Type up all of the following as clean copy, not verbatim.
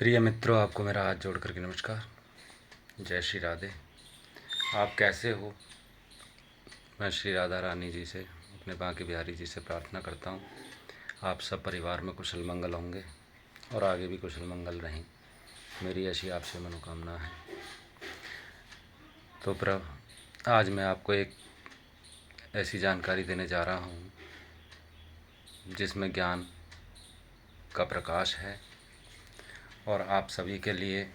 प्रिय मित्रों, आपको मेरा हाथ जोड़ करके नमस्कार। जय श्री राधे। आप कैसे हो? मैं श्री राधा रानी जी से, अपने बांके बिहारी जी से प्रार्थना करता हूँ आप सब परिवार में कुशल मंगल होंगे और आगे भी कुशल मंगल रहें, मेरी ऐसी आपसे मनोकामना है। तो प्रभु, आज मैं आपको एक ऐसी जानकारी देने जा रहा हूँ जिसमें ज्ञान का प्रकाश है और आप सभी के लिए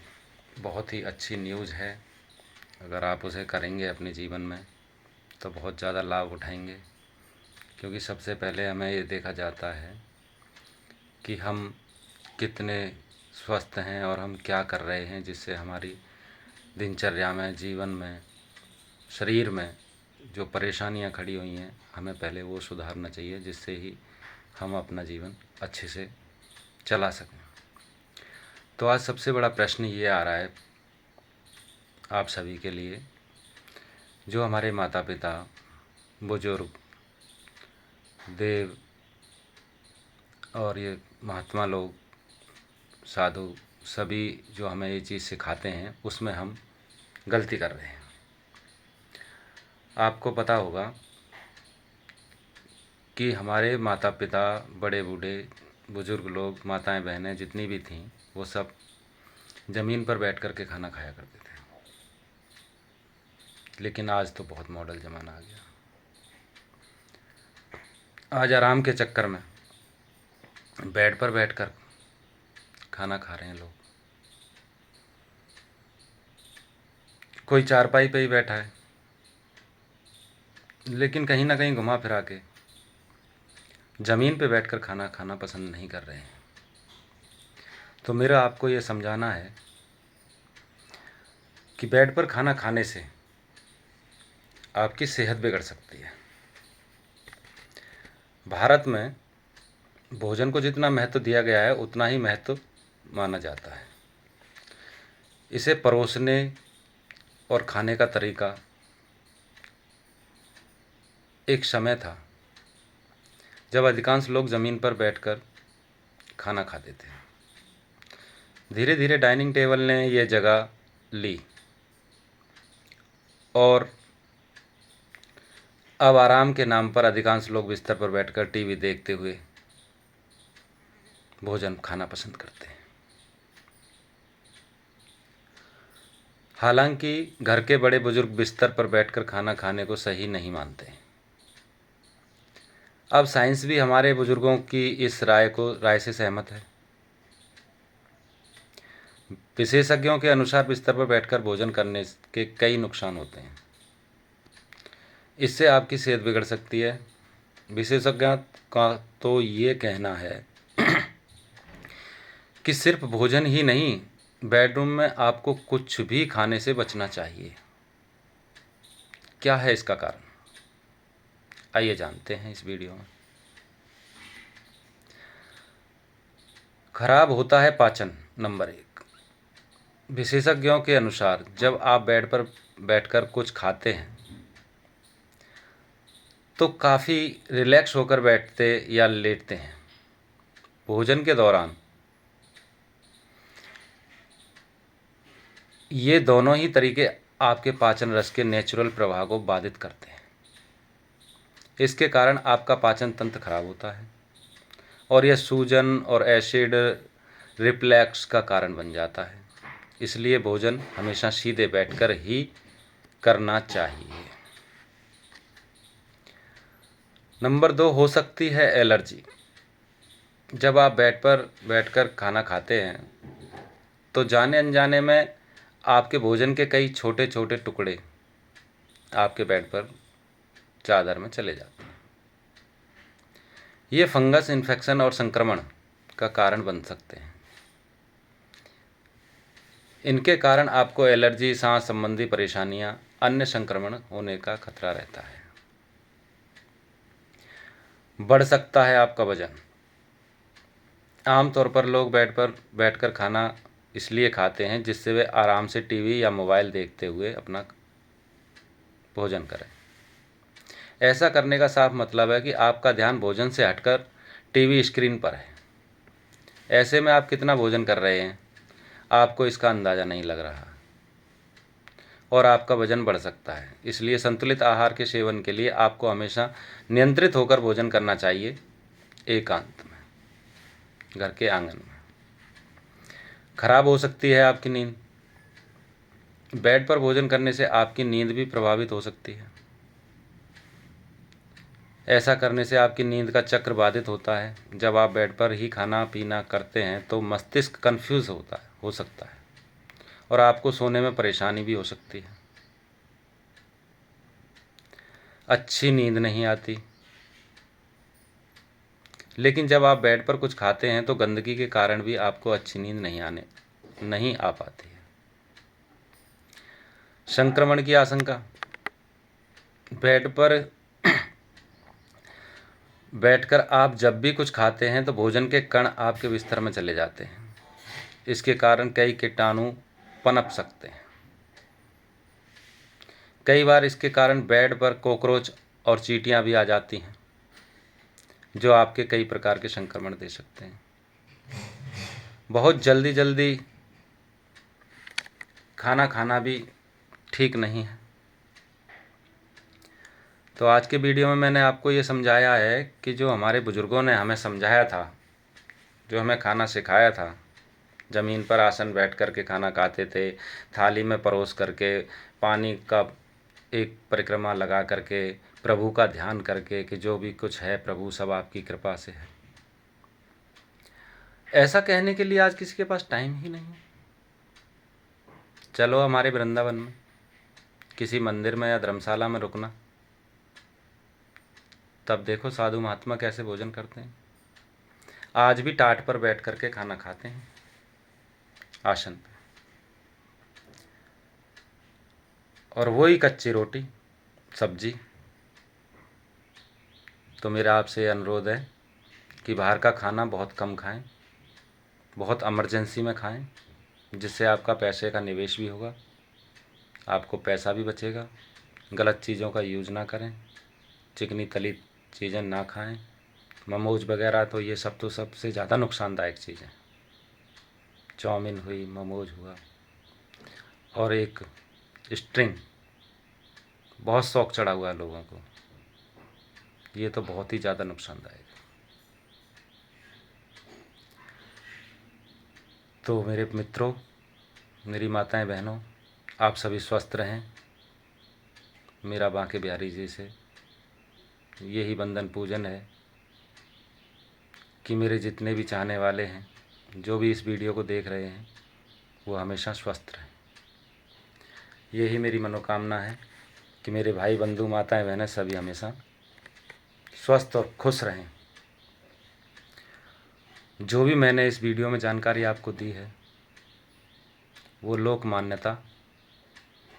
बहुत ही अच्छी न्यूज़ है। अगर आप उसे करेंगे अपने जीवन में तो बहुत ज़्यादा लाभ उठाएंगे, क्योंकि सबसे पहले हमें ये देखा जाता है कि हम कितने स्वस्थ हैं और हम क्या कर रहे हैं, जिससे हमारी दिनचर्या में, जीवन में, शरीर में जो परेशानियां खड़ी हुई हैं, हमें पहले वो सुधारना चाहिए, जिससे ही हम अपना जीवन अच्छे से चला सकें। तो आज सबसे बड़ा प्रश्न ये आ रहा है आप सभी के लिए, जो हमारे माता पिता, बुजुर्ग, देव और ये महात्मा लोग, साधु, सभी जो हमें ये चीज़ सिखाते हैं, उसमें हम गलती कर रहे हैं। आपको पता होगा कि हमारे माता पिता, बड़े बूढ़े, बुजुर्ग लोग, माताएं बहनें जितनी भी थीं, वो सब ज़मीन पर बैठ कर के खाना खाया करते थे। लेकिन आज तो बहुत मॉडल ज़माना आ गया। आज आराम के चक्कर में बेड पर बैठकर खाना खा रहे हैं लोग। कोई चारपाई पे ही बैठा है, लेकिन कहीं ना कहीं घुमा फिरा के ज़मीन पे बैठकर खाना खाना पसंद नहीं कर रहे हैं। तो मेरा आपको ये समझाना है कि बेड पर खाना खाने से आपकी सेहत बिगड़ सकती है। भारत में भोजन को जितना महत्व दिया गया है, उतना ही महत्व माना जाता है। इसे परोसने और खाने का तरीका, एक समय था जब अधिकांश लोग ज़मीन पर बैठकर खाना खाते थे। धीरे धीरे डाइनिंग टेबल ने यह जगह ली और अब आराम के नाम पर अधिकांश लोग बिस्तर पर बैठकर टीवी देखते हुए भोजन खाना पसंद करते हैं। हालांकि घर के बड़े बुजुर्ग बिस्तर पर बैठकर खाना खाने को सही नहीं मानते। अब साइंस भी हमारे बुजुर्गों की इस राय से सहमत है। विशेषज्ञों के अनुसार बिस्तर पर बैठकर भोजन करने के कई नुकसान होते हैं। इससे आपकी सेहत बिगड़ सकती है। विशेषज्ञों का तो ये कहना है कि सिर्फ भोजन ही नहीं, बेडरूम में आपको कुछ भी खाने से बचना चाहिए। क्या है इसका कारण? आइए जानते हैं इस वीडियो में। खराब होता है पाचन। नंबर 1, विशेषज्ञों के अनुसार जब आप बेड पर बैठकर कुछ खाते हैं तो काफ़ी रिलैक्स होकर बैठते या लेटते हैं। भोजन के दौरान ये दोनों ही तरीके आपके पाचन रस के नेचुरल प्रवाह को बाधित करते हैं। इसके कारण आपका पाचन तंत्र खराब होता है और यह सूजन और एसिड रिफ्लक्स का कारण बन जाता है। इसलिए भोजन हमेशा सीधे बैठकर ही करना चाहिए। नंबर 2, हो सकती है एलर्जी। जब आप बेड पर बैठकर खाना खाते हैं तो जाने अनजाने में आपके भोजन के कई छोटे छोटे टुकड़े आपके बेड पर, चादर में चले जाते हैं। ये फंगस इन्फेक्शन और संक्रमण का कारण बन सकते हैं। इनके कारण आपको एलर्जी, सांस संबंधी परेशानियां, अन्य संक्रमण होने का खतरा रहता है। बढ़ सकता है आपका वजन। आमतौर पर लोग बेड पर बैठकर खाना इसलिए खाते हैं जिससे वे आराम से टीवी या मोबाइल देखते हुए अपना भोजन करें। ऐसा करने का साफ मतलब है कि आपका ध्यान भोजन से हटकर टीवी स्क्रीन पर है। ऐसे में आप कितना भोजन कर रहे हैं, आपको इसका अंदाज़ा नहीं लग रहा और आपका वजन बढ़ सकता है। इसलिए संतुलित आहार के सेवन के लिए आपको हमेशा नियंत्रित होकर भोजन करना चाहिए, एकांत में, घर के आंगन में। खराब हो सकती है आपकी नींद। बेड पर भोजन करने से आपकी नींद भी प्रभावित हो सकती है। ऐसा करने से आपकी नींद का चक्र बाधित होता है। जब आप बेड पर ही खाना पीना करते हैं तो मस्तिष्क कंफ्यूज हो सकता है और आपको सोने में परेशानी भी हो सकती है। अच्छी नींद नहीं आती। लेकिन जब आप बेड पर कुछ खाते हैं तो गंदगी के कारण भी आपको अच्छी नींद नहीं आ पाती है। संक्रमण की आशंका। बेड पर बैठकर आप जब भी कुछ खाते हैं तो भोजन के कण आपके बिस्तर में चले जाते हैं। इसके कारण कई कीटाणु पनप सकते हैं। कई बार इसके कारण बेड पर कॉकरोच और चींटियां भी आ जाती हैं, जो आपके कई प्रकार के संक्रमण दे सकते हैं। बहुत जल्दी खाना खाना भी ठीक नहीं है। तो आज के वीडियो में मैंने आपको ये समझाया है कि जो हमारे बुज़ुर्गों ने हमें समझाया था, जो हमें खाना सिखाया था, ज़मीन पर आसन बैठ कर के खाना खाते थे, थाली में परोस करके, पानी का एक परिक्रमा लगा करके, प्रभु का ध्यान करके कि जो भी कुछ है प्रभु सब आपकी कृपा से है। ऐसा कहने के लिए आज किसी के पास टाइम ही नहीं है। चलो हमारे वृंदावन में किसी मंदिर में या धर्मशाला में रुकना, तब देखो साधु महात्मा कैसे भोजन करते हैं। आज भी टाट पर बैठ करके खाना खाते हैं, आसन पे, और वही कच्ची रोटी सब्जी। तो मेरा आपसे अनुरोध है कि बाहर का खाना बहुत कम खाएं, बहुत इमरजेंसी में खाएं, जिससे आपका पैसे का निवेश भी होगा, आपको पैसा भी बचेगा। गलत चीज़ों का यूज़ ना करें, चिकनी तली चीज़ें ना खाएं, मोमोज वगैरह, तो ये सब तो सबसे ज़्यादा नुकसानदायक चीज़ें। चाउमीन हुई, मोमोज हुआ, और एक स्ट्रिंग, बहुत शौक चढ़ा हुआ है लोगों को, ये तो बहुत ही ज़्यादा नुकसानदायक है। तो मेरे मित्रों, मेरी माताएं बहनों, आप सभी स्वस्थ रहें। मेरा बांके बिहारी जी से यही बंधन पूजन है कि मेरे जितने भी चाहने वाले हैं, जो भी इस वीडियो को देख रहे हैं, वो हमेशा स्वस्थ रहें। यही मेरी मनोकामना है कि मेरे भाई बंधु माताएं बहनें सभी हमेशा स्वस्थ और खुश रहें। जो भी मैंने इस वीडियो में जानकारी आपको दी है वो लोक मान्यता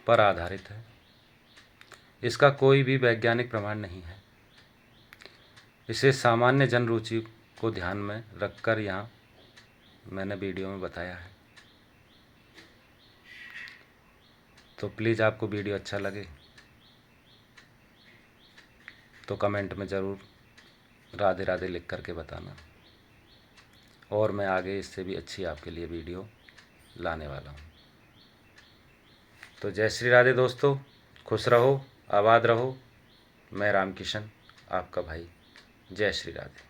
पर आधारित है। इसका कोई भी वैज्ञानिक प्रमाण नहीं है। इसे सामान्य जन रुचि को ध्यान में रखकर यहाँ मैंने वीडियो में बताया है। तो प्लीज़ आपको वीडियो अच्छा लगे तो कमेंट में ज़रूर राधे राधे लिख करके बताना, और मैं आगे इससे भी अच्छी आपके लिए वीडियो लाने वाला हूँ। तो जय श्री राधे दोस्तों, खुश रहो, आबाद रहो। मैं रामकिशन, आपका भाई। जय श्री राधे।